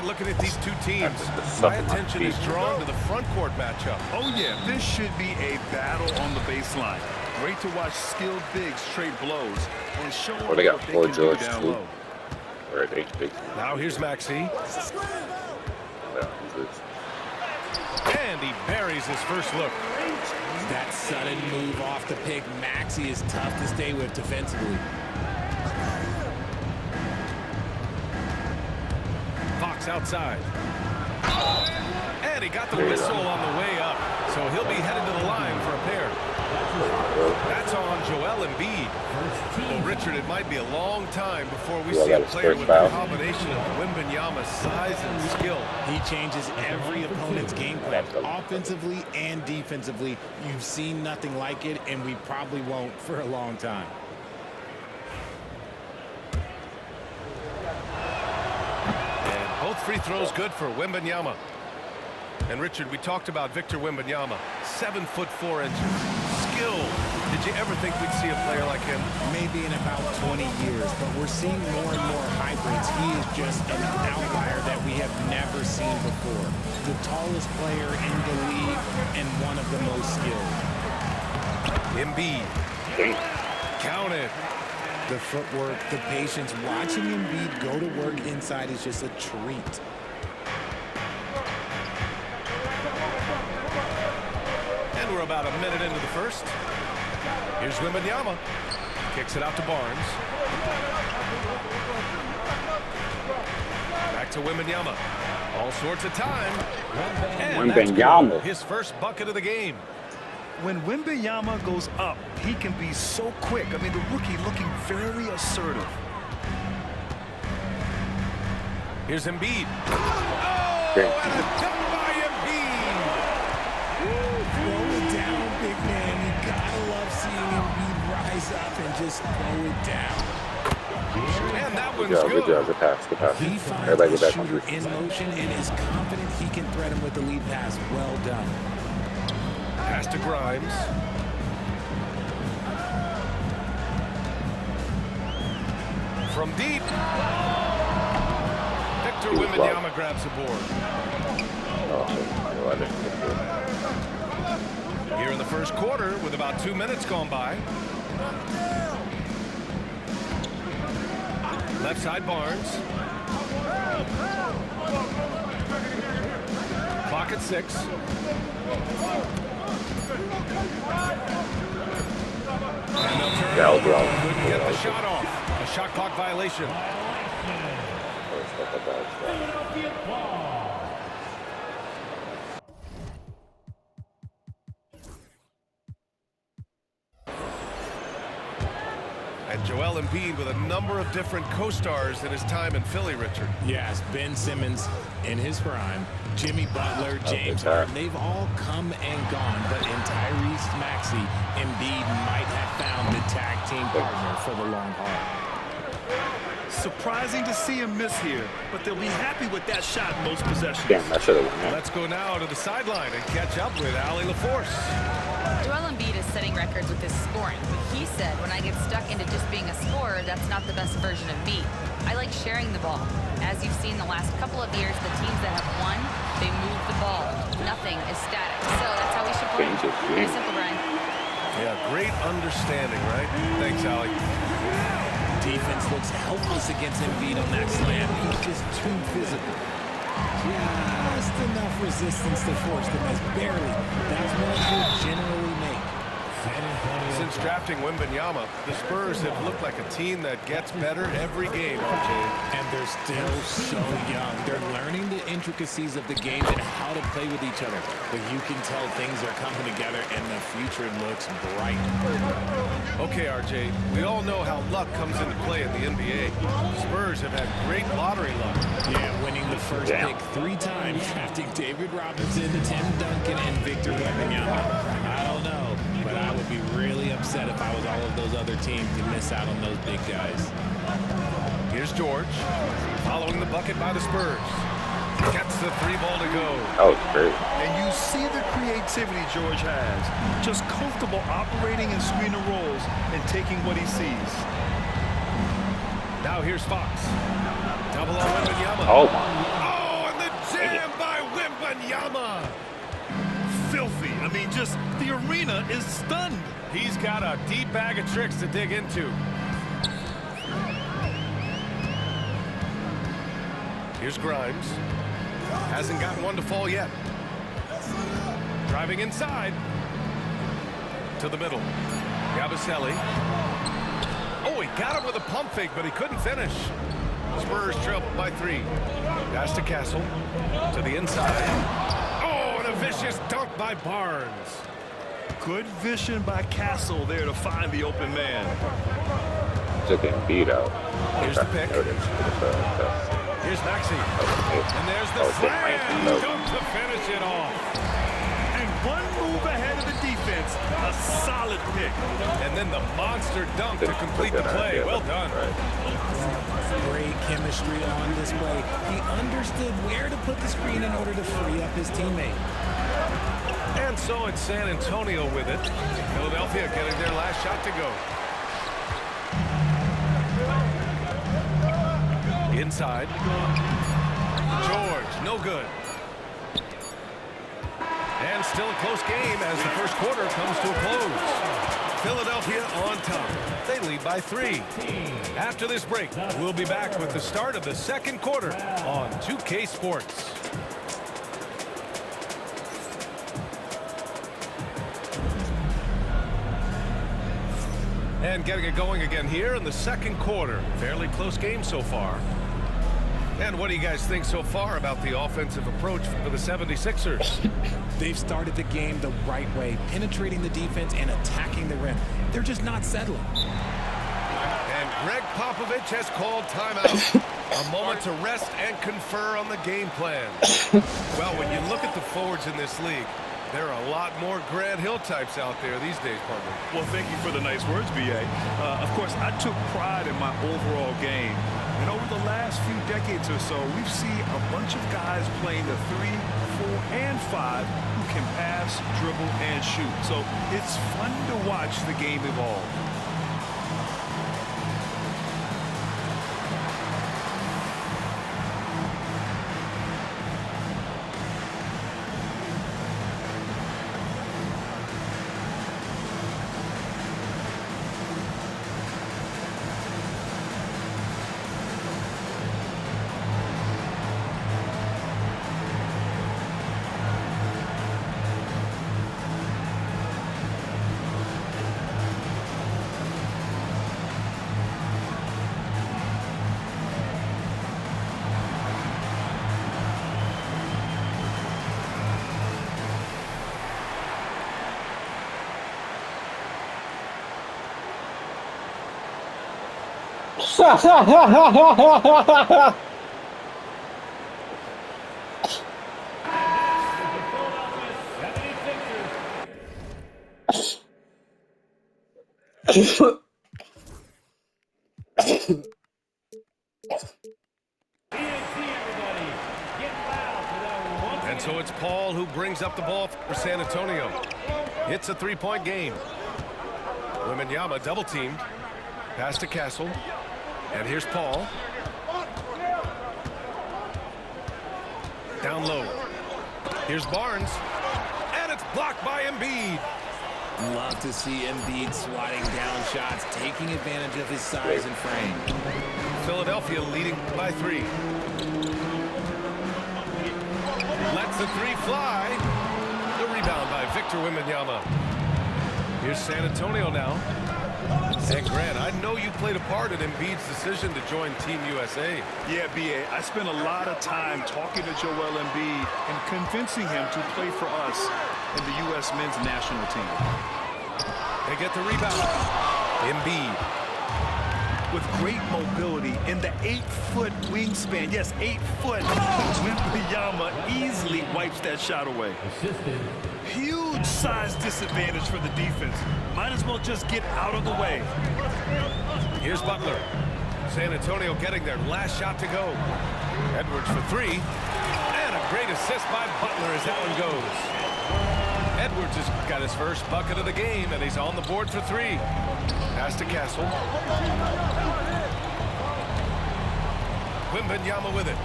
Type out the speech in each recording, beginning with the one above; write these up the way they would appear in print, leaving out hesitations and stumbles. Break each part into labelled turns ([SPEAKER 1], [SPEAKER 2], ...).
[SPEAKER 1] right, looking at these two teams, my attention is drawn to the front court matchup.
[SPEAKER 2] Oh, yeah, this should be a battle on the baseline. Great to watch skilled bigs trade blows and show them
[SPEAKER 3] Oh, they got
[SPEAKER 2] what they
[SPEAKER 3] Paul
[SPEAKER 2] can
[SPEAKER 3] George
[SPEAKER 2] do down
[SPEAKER 3] too.
[SPEAKER 2] low.
[SPEAKER 3] Or they.
[SPEAKER 1] Now here's Maxey.
[SPEAKER 3] Yeah,
[SPEAKER 1] And he buries his first look.
[SPEAKER 4] That sudden move off the pick, Maxey is tough to stay with defensively.
[SPEAKER 1] Fox outside. And he got the whistle on the way up. So he'll be headed to the line for a pair. That's on Joel Embiid. Well, Richard, it might be a long time before we see a player with a combination of Wembanyama's size and skill.
[SPEAKER 4] He changes every opponent's game plan, offensively and defensively. You've seen nothing like it, and we probably won't for a long time.
[SPEAKER 1] And both free throws good for Wembanyama. And Richard, we talked about Victor Wembanyama, 7'4" skill. Did you ever think we'd see a player like him?
[SPEAKER 4] Maybe in about 20 years, but we're seeing more and more hybrids. He is just an outlier that we have never seen before. The tallest player in the league and one of the most skilled.
[SPEAKER 1] Embiid. Count it.
[SPEAKER 4] The footwork, the patience, watching Embiid go to work inside is just a treat.
[SPEAKER 1] And we're about a minute into the first. Here's Wembanyama. Kicks it out to Barnes. Back to Wembanyama. All sorts of time. And
[SPEAKER 3] Wembanyama.
[SPEAKER 1] his first bucket of the game.
[SPEAKER 2] When Wembanyama goes up, he can be so quick. I mean, the rookie looking very assertive.
[SPEAKER 1] Here's Embiid. Oh, and a dunk by Embiid.
[SPEAKER 4] Throw it down, big man. You gotta love seeing Embiid rise up and just throw it down.
[SPEAKER 1] And that one's
[SPEAKER 3] Good job. Good pass. Good pass.
[SPEAKER 4] He finds
[SPEAKER 3] Everybody
[SPEAKER 4] the
[SPEAKER 3] get back on
[SPEAKER 4] shooter
[SPEAKER 3] defense.
[SPEAKER 4] in motion and is confident he can thread him with the lead pass. Well done.
[SPEAKER 1] Pass to Grimes. From deep. Victor Wembanyama grabs the board.
[SPEAKER 3] Oh, I didn't get
[SPEAKER 1] Here in the first quarter with about 2 minutes gone by. Left side Barnes. Clock at 6. And they'll turn it over. Couldn't get the shot off. A shot clock violation. And Joel Embiid with a number of different co-stars in his time in Philly, Richard.
[SPEAKER 4] Yes, Ben Simmons in his prime, Jimmy Butler, James Harden, they've all come and gone, but in Tyrese Maxey, Embiid might have found the tag team partner for the long haul.
[SPEAKER 2] Surprising to see him miss here, but they'll be happy with that shot most possessions.
[SPEAKER 3] Damn, I should have won that.
[SPEAKER 1] Let's go now to the sideline and catch up with Allie LaForce.
[SPEAKER 5] Joel Embiid is setting records with his scoring, but he said, when I get stuck into just being a scorer, that's not the best version of me. I like sharing the ball. As you've seen the last couple of years, the teams that have won, they move the ball. Nothing is static. So that's how we should play. Pretty simple, Brian.
[SPEAKER 1] Yeah, great understanding, right? Thanks, Allie.
[SPEAKER 4] Defense looks helpless against Embiid on that slam. He's just too physical. Just enough resistance to force the miss. Barely. That's what he'll generally make.
[SPEAKER 1] Since drafting Wembanyama, the Spurs have looked like a team that gets better every game, RJ.
[SPEAKER 4] And they're still so young. They're learning the intricacies of the game and how to play with each other. But you can tell things are coming together and the future looks bright.
[SPEAKER 1] Okay, RJ, we all know how luck comes into play in the NBA. Spurs have had great lottery luck.
[SPEAKER 4] Yeah, winning the first pick 3 times, drafting David Robinson, Tim Duncan, and Victor Wembanyama. I don't know, but I would be really upset if I was all of those other teams to miss out on those big guys.
[SPEAKER 1] Here's George, following the bucket by the Spurs. Gets the 3 ball to go.
[SPEAKER 3] That was great.
[SPEAKER 2] And you see the creativity George has. Just comfortable operating in screener roles and taking what he sees.
[SPEAKER 1] Now here's Fox. Double on Wembanyama.
[SPEAKER 3] Oh, my.
[SPEAKER 2] mean, just the arena is stunned.
[SPEAKER 1] He's got a deep bag of tricks to dig into. Here's Grimes. Hasn't gotten one to fall yet. Driving inside. To the middle. Gabaselli. Oh, he got him with a pump fake, but he couldn't finish. Spurs trail by 3. Pass to Castle. To the inside. Oh, and a vicious dunk by Barnes.
[SPEAKER 2] Good vision by Castle there to find the open man.
[SPEAKER 3] Took him beat out.
[SPEAKER 1] Here's the pick. Here's Maxey. And there's the slam dunk to finish it off.
[SPEAKER 2] And one move ahead of the defense. A solid pick.
[SPEAKER 1] And then the monster dunk to complete the play. Well done.
[SPEAKER 4] Great chemistry on display. He understood where to put the screen in order to free up his teammate.
[SPEAKER 1] And so it's San Antonio with it. Philadelphia getting their last shot to go. Inside. George, no good. And still a close game as the first quarter comes to a close. Philadelphia on top. They lead by 3. After this break, we'll be back with the start of the second quarter on 2K Sports. And getting it going again here in the second quarter. Fairly close game so far. And what do you guys think so far about the offensive approach for the 76ers?
[SPEAKER 4] They've started the game the right way, penetrating the defense and attacking the rim. They're just not settling.
[SPEAKER 1] And Greg Popovich has called timeout. A moment to rest and confer on the game plan. Well, when you look at the forwards in this league, there are a lot more Grant Hill types out there these days, partner.
[SPEAKER 2] Well, thank you for the nice words, B.A. Of course, I took pride in my overall game. And over the last few decades or so, we've seen a bunch of guys playing the 3, 4, and 5 who can pass, dribble, and shoot. So it's fun to watch the game evolve.
[SPEAKER 1] And so it's Paul who brings up the ball for San Antonio. It's a 3-point game. Wembanyama double teamed. Pass to Castle. And here's Paul. Down low. Here's Barnes. And it's blocked by Embiid.
[SPEAKER 4] Love to see Embiid swatting down shots, taking advantage of his size and frame.
[SPEAKER 1] Philadelphia leading by 3. Lets the 3 fly. The rebound by Victor Wembanyama. Here's San Antonio now. And Grant, I know you played a part in Embiid's decision to join Team USA.
[SPEAKER 2] Yeah, B.A., I spent a lot of time talking to Joel Embiid and convincing him to play for us in the U.S. men's national team.
[SPEAKER 1] They get the rebound. Embiid.
[SPEAKER 2] With great mobility in the 8-foot wingspan. Yes, 8 foot. Wembanyama easily wipes that shot away. Huge size disadvantage for the defense. Might as well just get out of the way.
[SPEAKER 1] Here's Butler. San Antonio getting their last shot to go. Edwards for 3. And a great assist by Butler as that one goes. Edwards has got his first bucket of the game, and he's on the board for 3. Pass to Castle. Wembanyama with it.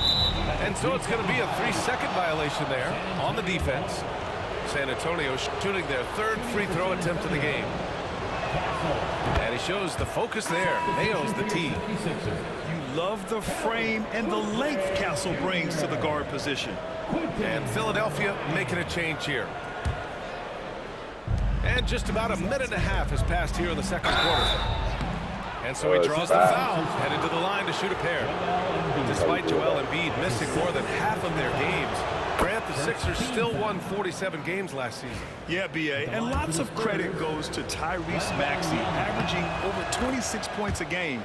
[SPEAKER 1] And so it's going to be a 3-second violation there on the defense. San Antonio shooting their third free throw attempt of the game. And he shows the focus there. Nails the tee.
[SPEAKER 2] You love the frame and the length Castle brings to the guard position.
[SPEAKER 1] And Philadelphia making a change here. And just about a minute and a half has passed here in the second quarter. And so he draws the foul, headed to the line to shoot a pair. Despite Joel Embiid missing more than half of their games, Grant, the Sixers still won 47 games last season.
[SPEAKER 2] Yeah, B.A., and lots of credit goes to Tyrese Maxey, averaging over 26 points a game.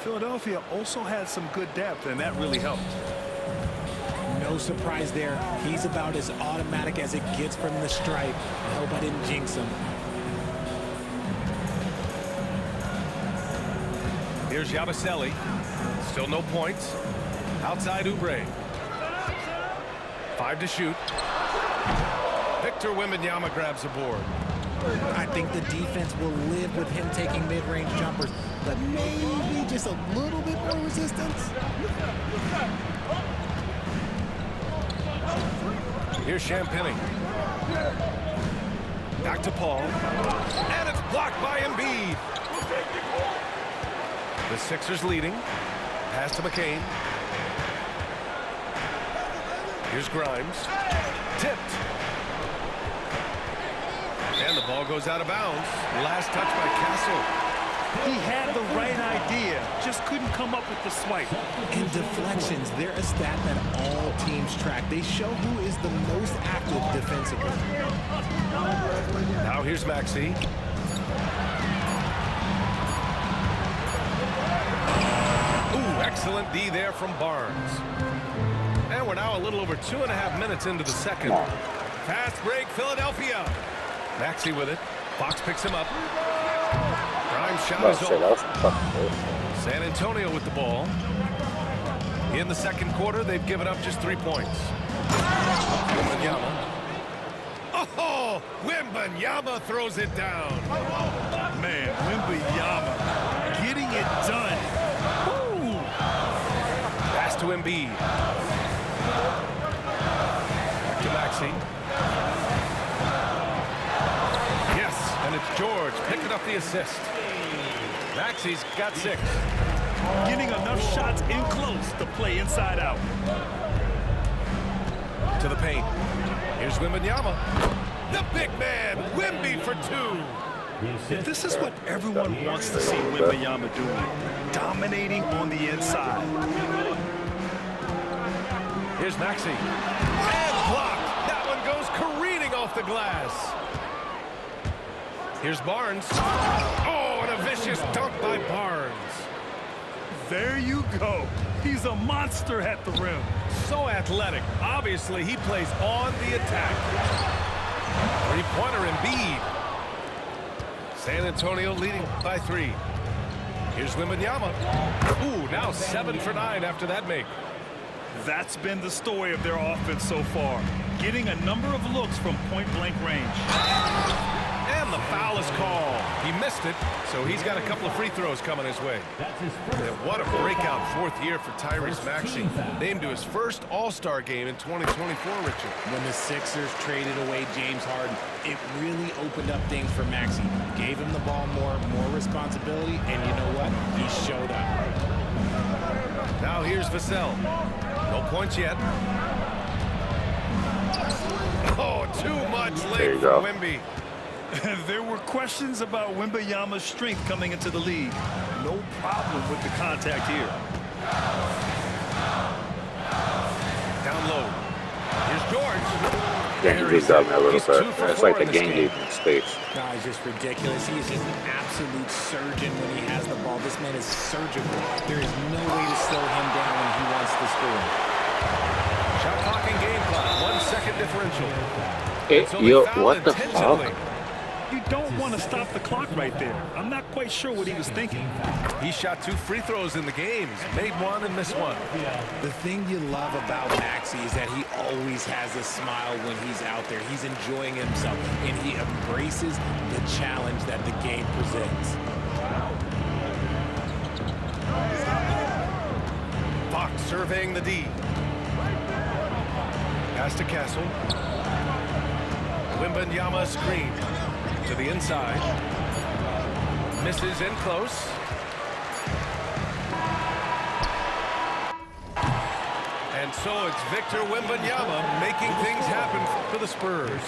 [SPEAKER 2] Philadelphia also had some good depth, and that really helped.
[SPEAKER 4] No surprise there. He's about as automatic as it gets from the stripe. I hope I didn't jinx him.
[SPEAKER 1] Here's Yabusele. Still no points. Outside Oubre. 5 to shoot. Victor Wembanyama grabs the board.
[SPEAKER 4] I think the defense will live with him taking mid-range jumpers, but maybe just a little bit more resistance.
[SPEAKER 1] Here's Champagny. Back to Paul. And it's blocked by Embiid. The Sixers leading. Pass to McCain. Here's Grimes. Tipped. And the ball goes out of bounds. Last touch by Castle.
[SPEAKER 2] He had the right idea, just couldn't come up with the swipe.
[SPEAKER 4] And deflections, they're a stat that all teams track. They show who is the most active defensively.
[SPEAKER 1] Now here's Maxey. Ooh, excellent D there from Barnes. And we're now a little over 2.5 minutes into the second. Fast break, Philadelphia. Maxey with it. Fox picks him up. Grimes shot is over. San Antonio with the ball. In the second quarter, they've given up just 3 points. Wembanyama. Oh, Wembanyama throws it down.
[SPEAKER 2] Man, Wembanyama getting it done. Woo!
[SPEAKER 1] Pass to Embiid. Back to Maxey. Yes, and it's George picking up the assist. Maxey's got 6.
[SPEAKER 2] Getting enough shots in close to play inside out.
[SPEAKER 1] To the paint. Here's Wembanyama. The big man, Wemby for 2.
[SPEAKER 2] This is what everyone wants to see Wembanyama doing. Dominating on the inside.
[SPEAKER 1] Here's Maxey. And blocked. That one goes careening off the glass. Here's Barnes. Oh, and a vicious dunk by Barnes.
[SPEAKER 2] There you go. He's a monster at the rim.
[SPEAKER 1] So athletic. Obviously, he plays on the attack. Three-pointer Embiid. San Antonio leading by 3. Here's Wembanyama. Ooh, now 7 for 9 after that make.
[SPEAKER 2] That's been the story of their offense so far. Getting a number of looks from point-blank range.
[SPEAKER 1] And the foul is called. He missed it, so he's got a couple of free throws coming his way. And what a breakout 4th year for Tyrese Maxey. Named to his first All-Star game in 2024, Richard.
[SPEAKER 4] When the Sixers traded away James Harden, it really opened up things for Maxey. Gave him the ball more responsibility, and you know what? He showed up.
[SPEAKER 1] Now here's Vassell. No points yet. Oh, too much late for Wemby.
[SPEAKER 2] There were questions about Wembanyama's strength coming into the league. No problem with the contact here.
[SPEAKER 1] Down low. Here's George.
[SPEAKER 3] Yeah, he just got me a little bit. It's like the game gave him space.
[SPEAKER 4] Guy's just ridiculous. He is just an absolute surgeon when he has the ball. This man is surgical. There is no way to slow him down when he wants to score.
[SPEAKER 1] Shot clock and game clock. 1 second differential.
[SPEAKER 3] What the fuck?
[SPEAKER 2] You don't want to stop the clock right there. I'm not quite sure what he was thinking.
[SPEAKER 1] He shot 2 free throws in the games. Made 1 and missed 1.
[SPEAKER 4] The thing you love about Maxey is that he always has a smile when he's out there. He's enjoying himself, and he embraces the challenge that the game presents.
[SPEAKER 1] Fox surveying the D. Pass to Castle. Wembanyama screen to the inside. Misses in close. And so it's Victor Wembanyama making things happen for the Spurs.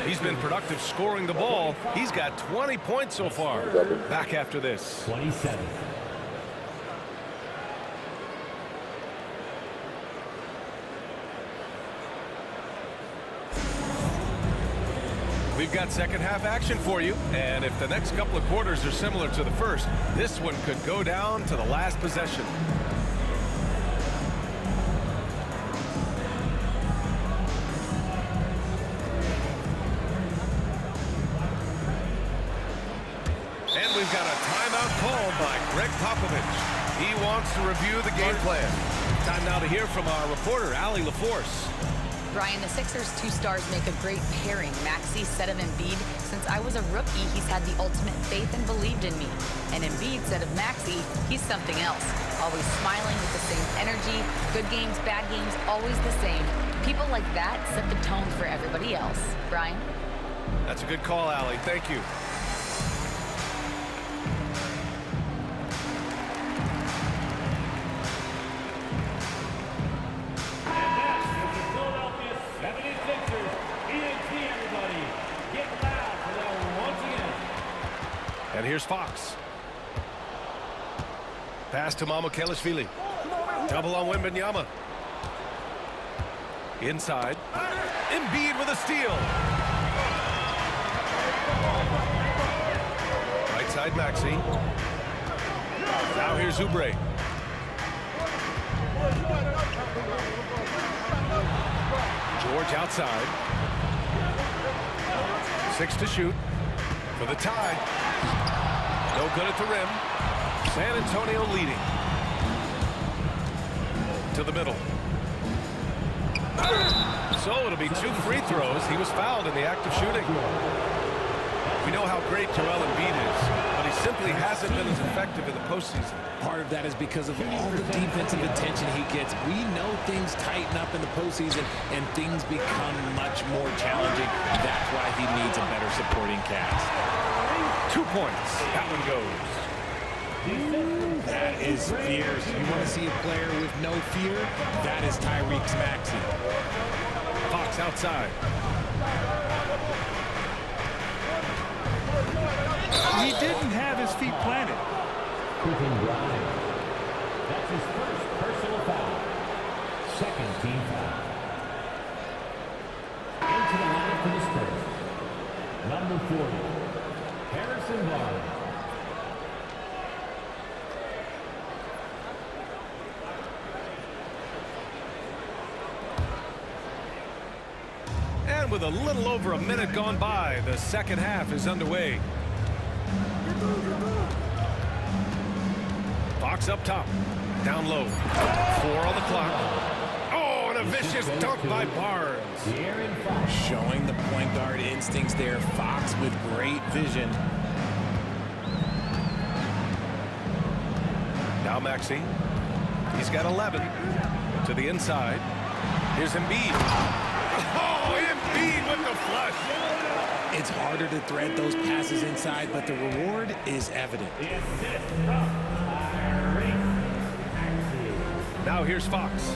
[SPEAKER 1] He's been productive scoring the ball. He's got 20 points so far. Back after this.
[SPEAKER 6] 27.
[SPEAKER 1] We've got second half action for you, and if the next couple of quarters are similar to the first, this one could go down to the last possession. And we've got a timeout called by Greg Popovich. He wants to review the game plan. Time now to hear from our reporter, Allie LaForce.
[SPEAKER 5] Brian, the Sixers' two stars make a great pairing. Maxey said of Embiid, since I was a rookie, he's had the ultimate faith and believed in me. And Embiid said of Maxey, he's something else. Always smiling with the same energy. Good games, bad games, always the same. People like that set the tone for everybody else. Brian?
[SPEAKER 1] That's a good call, Allie. Thank you. And here's Fox. Pass to Kelishvili. Double on Wembanyama. Inside. Embiid with a steal. Right side Maxey. Now here's Oubre. George outside. 6 to shoot for the tie. No good at the rim. San Antonio leading. To the middle. So it'll be 2 free throws. He was fouled in the act of shooting. We know how great Joel Embiid is, but he simply hasn't been as effective in the postseason.
[SPEAKER 4] Part of that is because of all the defensive attention he gets. We know things tighten up in the postseason and things become much more challenging. That's why he needs a better supporting cast.
[SPEAKER 1] 2 points. That one goes.
[SPEAKER 4] That is fierce. You want to see a player with no fear? That is Tyrese Maxey.
[SPEAKER 1] Fox outside.
[SPEAKER 2] He didn't have his feet planted.
[SPEAKER 6] Quentin Grimes. That's his first personal foul. Second team foul. Into the line for the Spurs. Number 40, Harrison Barnes.
[SPEAKER 1] And with a little over a minute gone by, the second half is underway. Fox up top. Down low. 4 on the clock. Oh, and a vicious dunk by Barnes.
[SPEAKER 4] Showing the point guard instincts there. Fox with great vision.
[SPEAKER 1] Now Maxey. He's got 11. To the inside. Here's Embiid. Oh, Embiid with the flush.
[SPEAKER 4] It's harder to thread those passes inside, but the reward is evident.
[SPEAKER 1] Now here's Fox.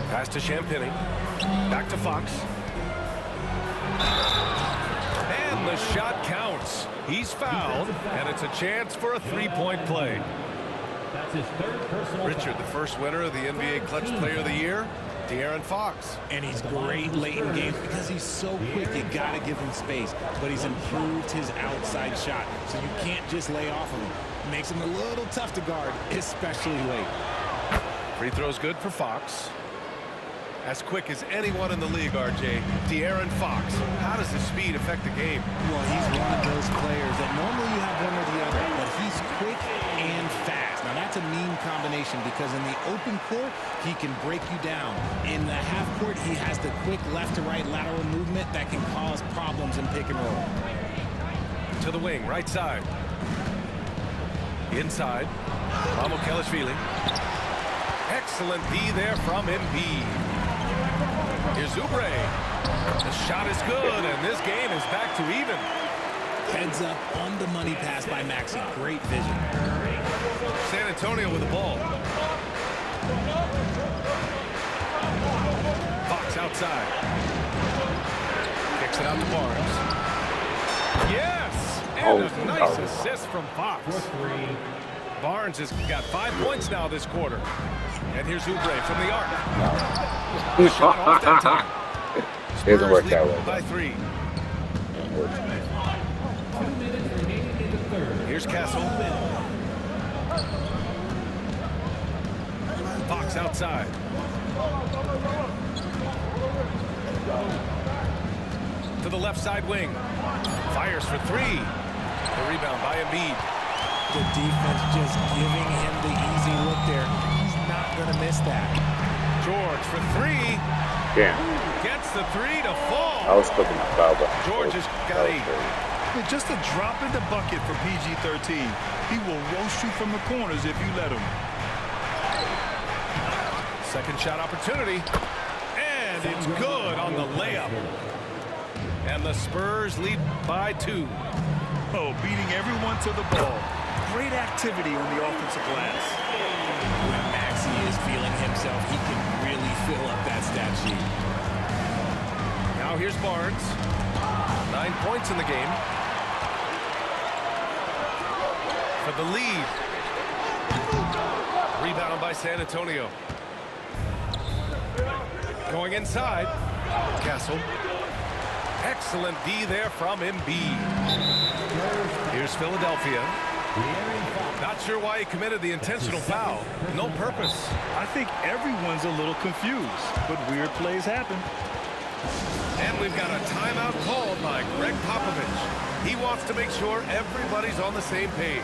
[SPEAKER 1] Pass to Champagny. Back to Fox. And the shot counts. He's fouled, and it's a chance for a three-point play.
[SPEAKER 6] That's his third personal
[SPEAKER 1] Richard, the first winner of the NBA Clutch Player of the Year, De'Aaron Fox.
[SPEAKER 4] And he's great late in games because he's so quick. You got to give him space. But he's improved his outside shot, so you can't just lay off of him. Makes him a little tough to guard, especially late.
[SPEAKER 1] Free throw's good for Fox. As quick as anyone in the league, RJ. De'Aaron Fox. How does his speed affect the game?
[SPEAKER 4] Well, he's one of those players that normally you have one or the other, but he's quick and fast. Now, that's a mean combination because in the open court, he can break you down. In the half court, he has the quick left-to-right lateral movement that can cause problems in pick and roll.
[SPEAKER 1] To the wing, right side. Inside. Kelishvili. Excellent D there from Embiid. Here's Oubre. The shot is good, and this game is back to even.
[SPEAKER 4] Heads up on the money pass by Maxey. Great vision.
[SPEAKER 1] San Antonio with the ball. Fox outside. Kicks it out to Barnes. Yes! And a nice assist from Fox. Barnes has got 5 points now this quarter. And here's Oubre from the arc. Shot off that time.
[SPEAKER 3] It doesn't work that way.
[SPEAKER 1] By 3. Here's Castle. Fox outside. To the left side wing. Fires for 3. The rebound by Embiid.
[SPEAKER 4] The defense just giving him the easy look there. He's not going to miss that.
[SPEAKER 1] George for 3.
[SPEAKER 3] Yeah.
[SPEAKER 1] Gets the 3 to fall.
[SPEAKER 3] I was clicking my foul button.
[SPEAKER 1] George has got 8.
[SPEAKER 2] Just a drop in the bucket for PG-13. He will roast you from the corners if you let him.
[SPEAKER 1] Second shot opportunity. And it's good on the layup. And the Spurs lead by 2.
[SPEAKER 2] Oh, beating everyone to the ball. Great activity on the offensive glass.
[SPEAKER 4] When Maxey is feeling himself, he can really fill up that stat sheet.
[SPEAKER 1] Now here's Barnes. 9 points in the game. For the lead. Rebound by San Antonio. Going inside. Castle. Excellent D there from Embiid. Here's Philadelphia. Not sure why he committed the intentional foul. No purpose.
[SPEAKER 2] I think everyone's a little confused, but weird plays happen.
[SPEAKER 1] And we've got a timeout called by Greg Popovich. He wants to make sure everybody's on the same page.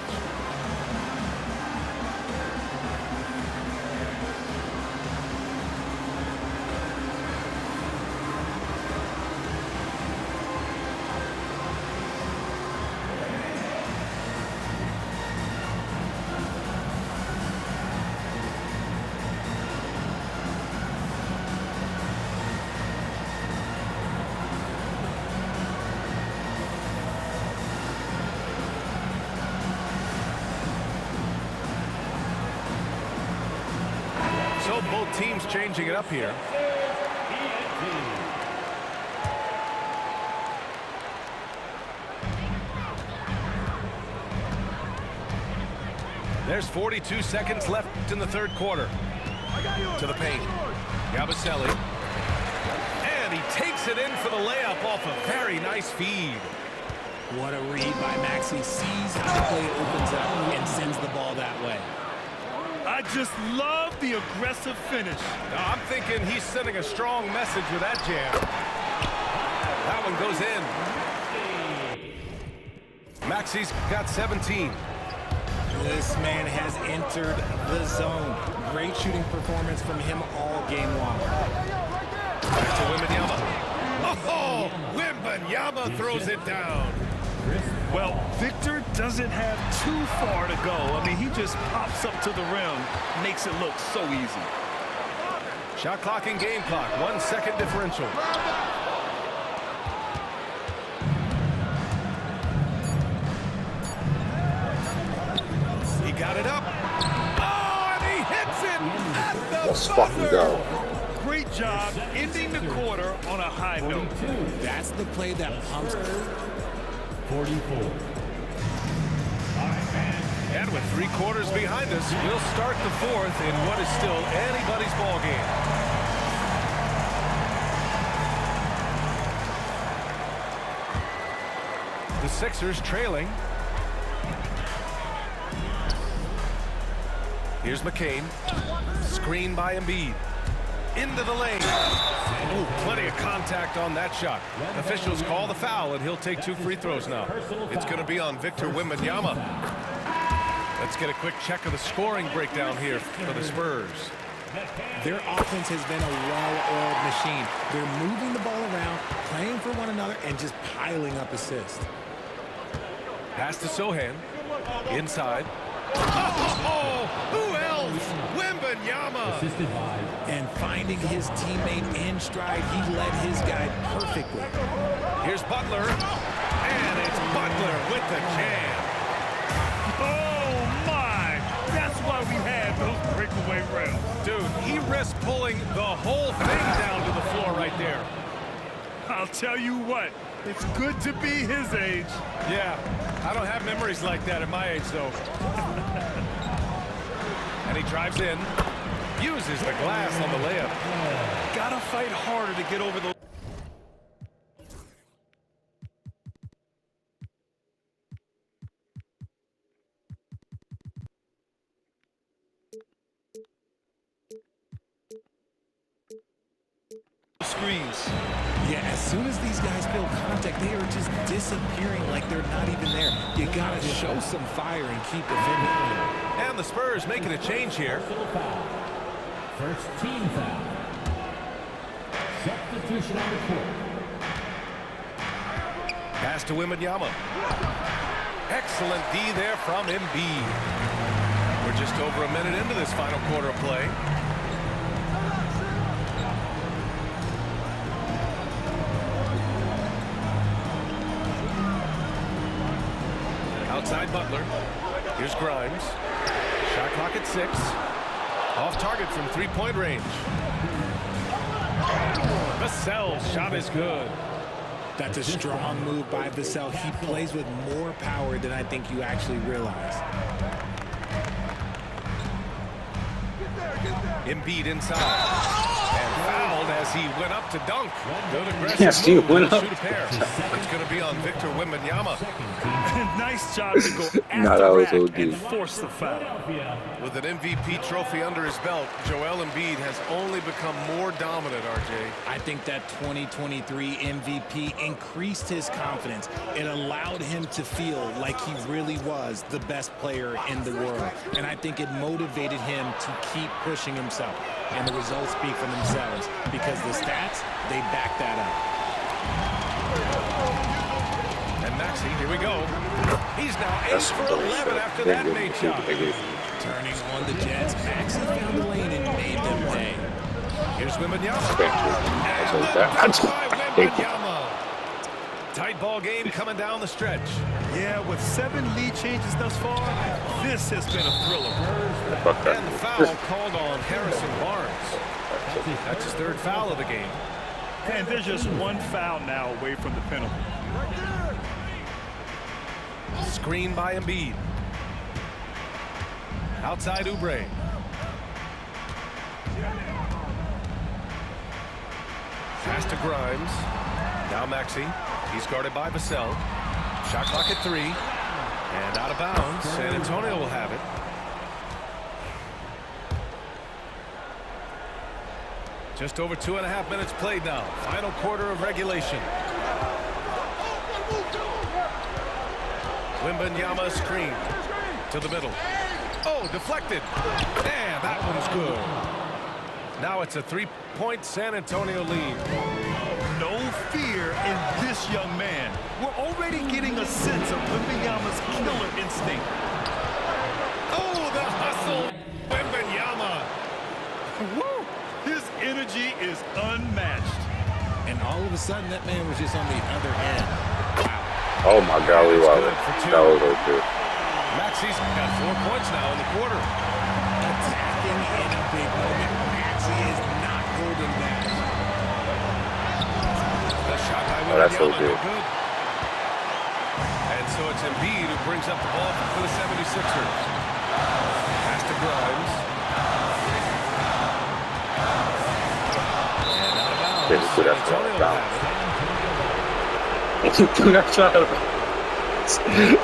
[SPEAKER 1] So both teams changing it up here. There's 42 seconds left in the third quarter. To the paint. Yabusele. And he takes it in for the layup off a very nice feed.
[SPEAKER 4] What a read by Maxey. Sees how the play opens up and sends the ball that way.
[SPEAKER 2] I just love the aggressive finish.
[SPEAKER 1] Now, I'm thinking he's sending a strong message with that jam. That one goes in. Maxey's got 17.
[SPEAKER 4] This man has entered the zone. Great shooting performance from him all game long.
[SPEAKER 1] Back to Wembanyama. Oh, Wembanyama throws it down.
[SPEAKER 2] Well, Victor doesn't have too far to go. I mean, he just pops up to the rim, makes it look so easy.
[SPEAKER 1] Shot clock and game clock, 1 second differential. He got it up. Oh, and he hits it at the
[SPEAKER 3] Let's fucking go.
[SPEAKER 2] Great job ending the quarter on a high note.
[SPEAKER 4] That's the play that pumps.
[SPEAKER 6] 44.
[SPEAKER 1] And with 3 quarters behind us, we'll start the fourth in what is still anybody's ball game. The Sixers trailing. Here's McCain. Screen by Embiid. Into the lane. Ooh, plenty of contact on that shot. Officials call the foul, and he'll take 2 free throws now. It's going to be on Victor Wembanyama. Let's get a quick check of the scoring breakdown here for the Spurs.
[SPEAKER 4] Their offense has been a well-oiled machine. They're moving the ball around, playing for one another, and just piling up assists.
[SPEAKER 1] Pass to Sohan. Inside. Oh, who else? Wembanyama.
[SPEAKER 6] assisted by.
[SPEAKER 4] And finding his teammate in stride, he led his guy perfectly.
[SPEAKER 1] Here's Butler, and it's Butler with the jam.
[SPEAKER 2] Oh, my. That's why we had those breakaway rails.
[SPEAKER 1] Dude, he risked pulling the whole thing down to the floor right there.
[SPEAKER 2] I'll tell you what, it's good to be his age.
[SPEAKER 1] Yeah, I don't have memories like that at my age, though. And he drives in, uses the glass on the layup.
[SPEAKER 2] Gotta fight harder to get over those. Screens.
[SPEAKER 4] Yeah, as soon as these guys feel contact, they are just disappearing like they're not even there. You gotta show some fire and keep defending.
[SPEAKER 1] And the Spurs making a change here.
[SPEAKER 6] Personal foul. First team foul. Substitution on the court.
[SPEAKER 1] Pass to Wembanyama. Excellent D there from Embiid. We're just over a minute into this final quarter of play. Outside Butler. Here's Grimes. Shot clock at 6. Off target from three-point range. Vassell's shot is good.
[SPEAKER 4] That's a strong move by Vassell. He plays with more power than I think you actually realize.
[SPEAKER 1] Embiid inside. And fouled as he went up to dunk. Good aggressive
[SPEAKER 3] Yes, he
[SPEAKER 1] move
[SPEAKER 3] went
[SPEAKER 1] to
[SPEAKER 3] up.
[SPEAKER 1] shoot a pair. It's going to be on Victor Wembanyama.
[SPEAKER 2] Nice job to go
[SPEAKER 3] Nah, that
[SPEAKER 2] after
[SPEAKER 3] was
[SPEAKER 2] rack
[SPEAKER 3] OD.
[SPEAKER 2] and force the foul.
[SPEAKER 1] With an MVP trophy under his belt, Joel Embiid has only become more dominant, RJ.
[SPEAKER 4] I think that 2023 MVP increased his confidence. It allowed him to feel like he really was the best player in the world. And I think it motivated him to keep pushing himself. And the results speak for themselves because the stats, they back that up.
[SPEAKER 1] And Maxey, here we go. He's now 8 for 11 after that made shot.
[SPEAKER 4] Turning on the Jets, Maxey found the lane and made them pay.
[SPEAKER 1] Here's Wembanyama.
[SPEAKER 3] That's
[SPEAKER 1] And
[SPEAKER 3] like
[SPEAKER 1] the
[SPEAKER 3] that.
[SPEAKER 1] dunk by Wembanyama. Tight ball game coming down the stretch.
[SPEAKER 2] Yeah, with 7 lead changes thus far, this has been a thriller.
[SPEAKER 3] Fuck
[SPEAKER 1] And the
[SPEAKER 3] that.
[SPEAKER 1] foul called on Harrison Barnes. That's his 3rd foul of the game.
[SPEAKER 2] And they're just 1 foul now away from the penalty.
[SPEAKER 1] Screen by Embiid. Outside Oubre. Pass to Grimes. Now Maxey. He's guarded by Vassell. Shot clock at 3. And out of bounds. San Antonio will have it. Just over 2.5 minutes played now. Final quarter of regulation. Wembanyama screen to the middle. Oh, deflected. And that one's good. Now it's a 3-point San Antonio lead.
[SPEAKER 2] No fear in this young man. We're already getting a sense of Wembanyama's killer instinct.
[SPEAKER 1] Oh, the hustle. Wembanyama.
[SPEAKER 2] Woo! His energy is unmatched.
[SPEAKER 4] And all of a sudden, that man was just on the other end. Wow.
[SPEAKER 3] Oh my God, we
[SPEAKER 1] That's
[SPEAKER 3] won.
[SPEAKER 1] good for 2.
[SPEAKER 3] That was okay.
[SPEAKER 1] Maxey's got 4 points now in the quarter.
[SPEAKER 4] Attacking in a big moment. Maxey is not holding back.
[SPEAKER 1] The shot by
[SPEAKER 3] Oh, that's so
[SPEAKER 1] Wembanyama, no
[SPEAKER 3] good.
[SPEAKER 1] good. And so it's Embiid who brings up the ball for the 76ers. Pass to Grimes. And out of bounds.
[SPEAKER 3] Didn't do that
[SPEAKER 1] San
[SPEAKER 3] for
[SPEAKER 1] Antonio
[SPEAKER 3] a
[SPEAKER 1] will have it.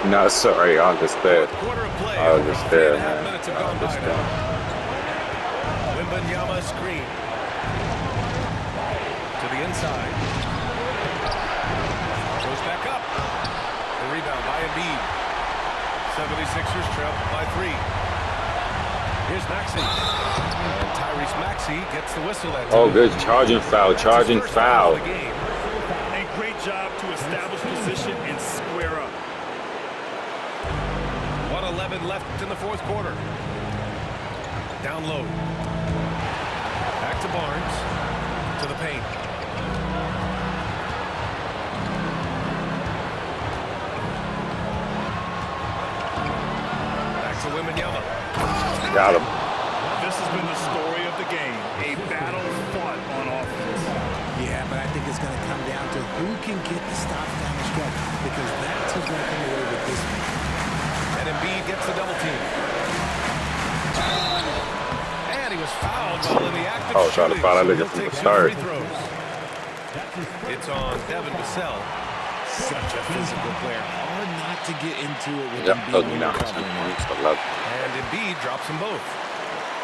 [SPEAKER 3] No, sorry, I understand.
[SPEAKER 1] Quarter of play.
[SPEAKER 3] I understand,
[SPEAKER 1] 3.5
[SPEAKER 3] man.
[SPEAKER 1] minutes have
[SPEAKER 3] I
[SPEAKER 1] gone by
[SPEAKER 3] understand.
[SPEAKER 1] now. Wembanyama screen. To the inside. Goes back up. The rebound by Embiid. 76ers trail by 3. Here's Maxey. And Tyrese Maxey gets the whistle that time.
[SPEAKER 3] Oh, good. Charging foul. Charging
[SPEAKER 1] That's his first foul
[SPEAKER 3] foul.
[SPEAKER 1] of the game.
[SPEAKER 2] And great job to establish position and square up.
[SPEAKER 1] 1:11 left in the 4th quarter. Down low. Barnes to the paint. Back to Wembanyama.
[SPEAKER 3] Got him.
[SPEAKER 2] This has been the story of the game. A battle fought on offense.
[SPEAKER 4] Yeah, but I think it's going to come down to who can get the stops down the stretch, because that's who's going to come away with this one.
[SPEAKER 1] And Embiid gets the double team. And he was fouled while in the act of
[SPEAKER 3] Trying to
[SPEAKER 1] shooting.
[SPEAKER 3] foul that
[SPEAKER 1] So
[SPEAKER 3] nigga
[SPEAKER 1] he'll
[SPEAKER 3] from the
[SPEAKER 1] take 2
[SPEAKER 3] start.
[SPEAKER 1] free throws. It's on Devin Vassell.
[SPEAKER 4] Such a physical player. Hard not to get into it with
[SPEAKER 3] Yep,
[SPEAKER 4] Embiid
[SPEAKER 3] took
[SPEAKER 4] when
[SPEAKER 3] me
[SPEAKER 4] you're
[SPEAKER 3] down 10
[SPEAKER 4] covering him.
[SPEAKER 3] points. I love it.
[SPEAKER 1] And Embiid drops them both.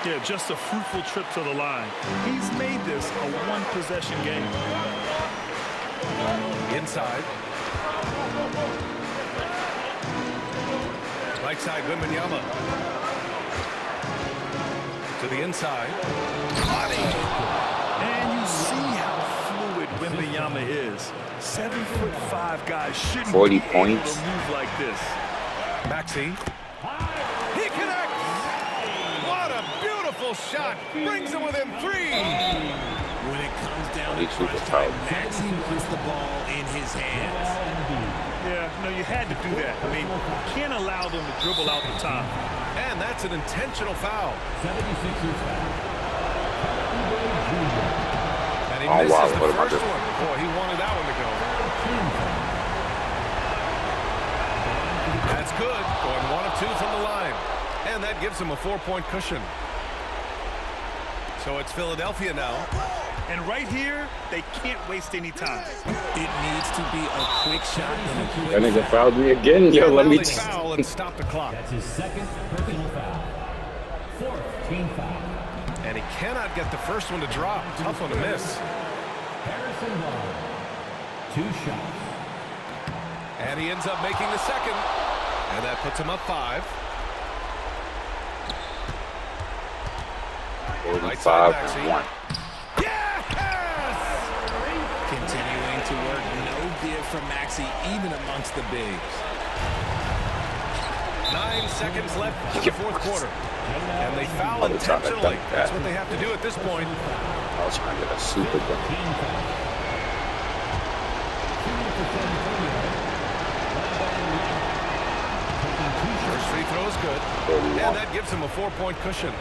[SPEAKER 2] Yeah, just a fruitful trip to the line. He's made this a one-possession game.
[SPEAKER 1] Inside. Right side, Wembanyama. To the inside.
[SPEAKER 2] And you see how fluid Wembanyama is. 7'5" guys shouldn't
[SPEAKER 3] 40
[SPEAKER 2] be able
[SPEAKER 3] points.
[SPEAKER 2] to move like this.
[SPEAKER 1] Maxey. He connects. What a beautiful shot. Brings him within 3.
[SPEAKER 4] When it comes down to
[SPEAKER 3] He's super
[SPEAKER 4] crunch time,
[SPEAKER 3] proud.
[SPEAKER 4] Maxey wants the ball in his hands.
[SPEAKER 2] Yeah, no, you had to do that. I mean, you can't allow them to dribble out the top.
[SPEAKER 1] And that's an intentional foul.
[SPEAKER 6] 76ers foul.
[SPEAKER 1] And he
[SPEAKER 3] Oh,
[SPEAKER 1] misses
[SPEAKER 3] wow,
[SPEAKER 1] the
[SPEAKER 3] what about
[SPEAKER 1] first
[SPEAKER 3] this?
[SPEAKER 1] one. Boy, he wanted that one to go. That's good. Going 1 of 2 from the line. And that gives him a 4-point cushion. So it's Philadelphia now.
[SPEAKER 2] And right here, they can't waste any time.
[SPEAKER 4] It needs to be a quick shot and a quick
[SPEAKER 3] That nigga fouled me again. Yo,
[SPEAKER 1] And
[SPEAKER 3] let
[SPEAKER 1] now
[SPEAKER 3] me
[SPEAKER 1] they
[SPEAKER 3] just...
[SPEAKER 1] foul and stop the clock.
[SPEAKER 6] That's his second personal foul. 4th team foul.
[SPEAKER 1] And he cannot get the first one to drop. Tough one to miss.
[SPEAKER 6] Harrison Barnes. 2 shots.
[SPEAKER 1] And he ends up making the second. And that puts him up 5. Right side,
[SPEAKER 3] 45
[SPEAKER 1] Maxey.
[SPEAKER 3] and 1.
[SPEAKER 1] Yes!
[SPEAKER 4] continuing to work. No give from Maxey, even amongst the bigs.
[SPEAKER 1] 9 seconds left in the 4th quarter. And they foul intentionally. That's what they have to do at this point.
[SPEAKER 3] I was trying to get a super dunk.
[SPEAKER 1] First free throw is good. And that gives him a 4-point cushion.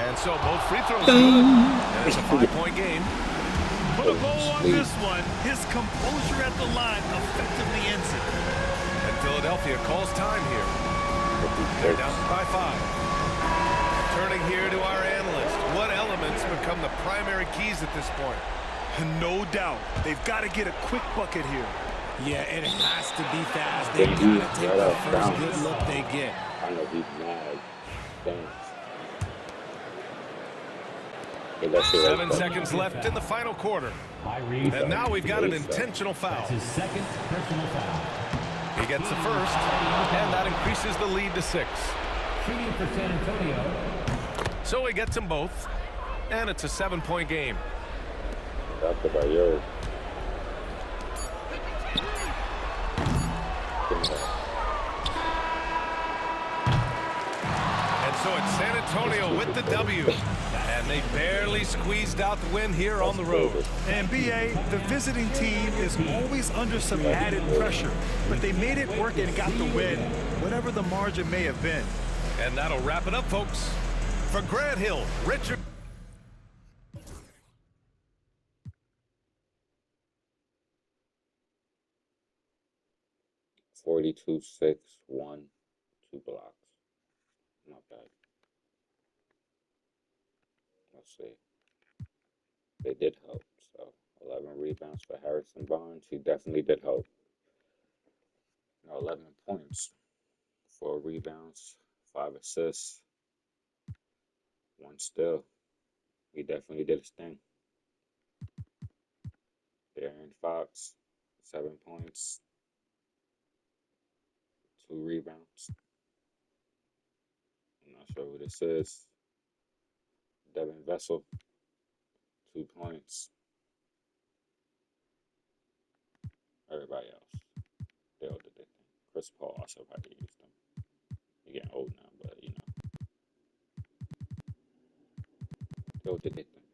[SPEAKER 1] And so both free throws good. And it's a 5-point game.
[SPEAKER 2] Put a bow on this one. His composure at the line effectively ends it.
[SPEAKER 1] And Philadelphia calls time here. They're down by 5. Turning here to our analyst. What elements become the primary keys at this point?
[SPEAKER 2] No doubt. They've got to get a quick bucket here.
[SPEAKER 4] Yeah, and it has to be fast. They got to take the first good look they get.
[SPEAKER 3] I know he's mad. Thanks.
[SPEAKER 1] 7 seconds left in the final quarter. And now we've got an intentional foul.
[SPEAKER 6] That's his second personal foul.
[SPEAKER 1] He gets the first, and that increases the lead to 6.
[SPEAKER 6] Shooting for San Antonio.
[SPEAKER 1] So he gets them both, and it's a 7-point game.
[SPEAKER 3] That's about yours.
[SPEAKER 1] And so it's San Antonio with the W. And they barely squeezed out the win here on the road.
[SPEAKER 2] And BA, the visiting team is always under some added pressure, but they made it work and got the win, whatever the margin may have been.
[SPEAKER 1] And that'll wrap it up, folks. For Grant Hill, Richard.
[SPEAKER 3] $42, 6, 1, 2 blocks. Not bad. Let's see. They did help. So 11 rebounds for Harrison Barnes. He definitely did help. 11 points, 4 rebounds, 5 assists, 1 steal. He definitely did his thing. De'Aaron Fox, 7 points, 2 rebounds. I'm not sure who this is. Devin Vessel, 2 points. Everybody else, they all did their thing. Chris Paul also probably used them. They're getting old now, but, you know, they'll do their thing.